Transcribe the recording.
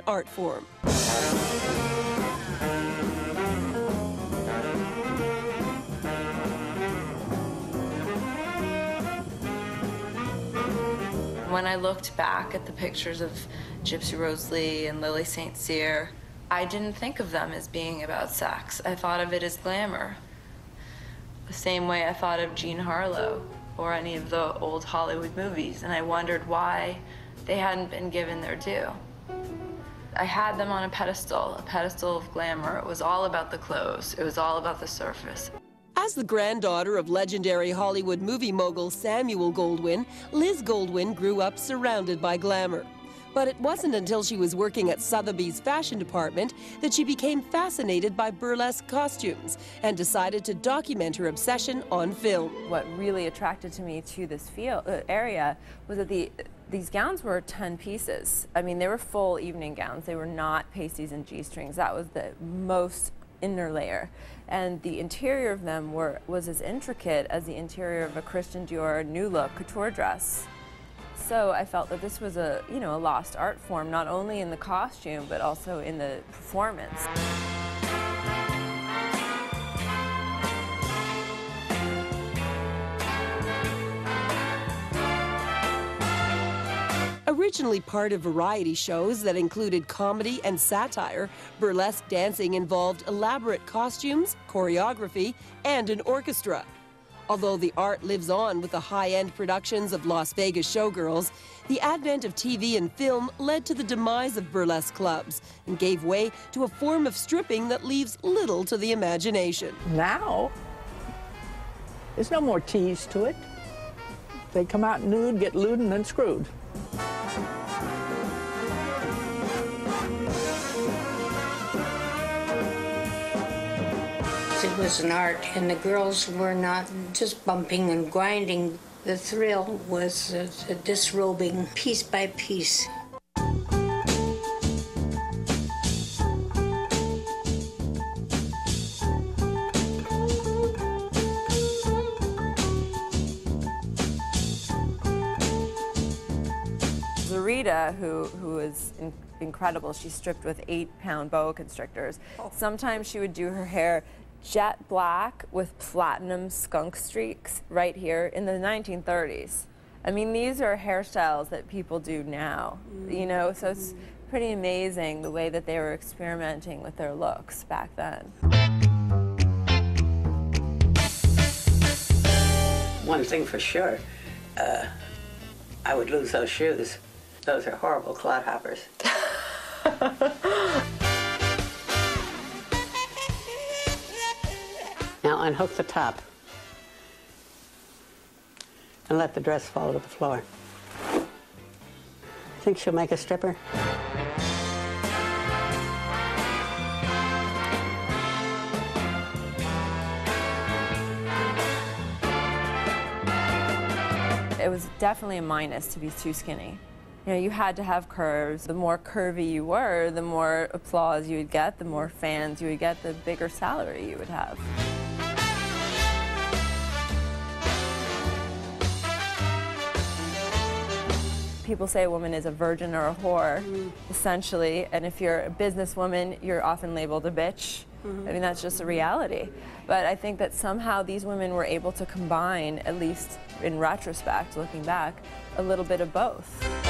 art form. When I looked back at the pictures of Gypsy Rose Lee and Lily St. Cyr, I didn't think of them as being about sex. I thought of it as glamour. The same way I thought of Jean Harlow or any of the old Hollywood movies, and I wondered why they hadn't been given their due. I had them on a pedestal of glamour. It was all about the clothes. It was all about the surface. As the granddaughter of legendary Hollywood movie mogul Samuel Goldwyn, Liz Goldwyn grew up surrounded by glamour. But it wasn't until she was working at Sotheby's fashion department that she became fascinated by burlesque costumes and decided to document her obsession on film. What really attracted to me to this area was that these gowns were 10 pieces. I mean, they were full evening gowns. They were not pasties and G-strings. That was the most inner layer. And the interior of them was as intricate as the interior of a Christian Dior New Look couture dress. So I felt that this was a lost art form, not only in the costume, but also in the performance. Originally part of variety shows that included comedy and satire, burlesque dancing involved elaborate costumes, choreography, and an orchestra. Although the art lives on with the high-end productions of Las Vegas showgirls, the advent of TV and film led to the demise of burlesque clubs and gave way to a form of stripping that leaves little to the imagination. Now, there's no more tease to it. They come out nude, get lewd, and then screwed. It was an art, and the girls were not just bumping and grinding. The thrill was disrobing piece by piece. Rita, who is incredible, she stripped with 8-pound boa constrictors. Sometimes she would do her hair jet black with platinum skunk streaks right here in the 1930s. I mean, these are hairstyles that people do now, so it's pretty amazing the way that they were experimenting with their looks back then. One thing for sure, I would lose those shoes. Those are horrible clodhoppers. Now unhook the top and let the dress fall to the floor. Think she'll make a stripper? It was definitely a minus to be too skinny. You had to have curves. The more curvy you were, the more applause you would get, the more fans you would get, the bigger salary you would have. People say a woman is a virgin or a whore, essentially, and if you're a businesswoman, you're often labeled a bitch. I mean, that's just a reality. But I think that somehow these women were able to combine, at least in retrospect, looking back, a little bit of both.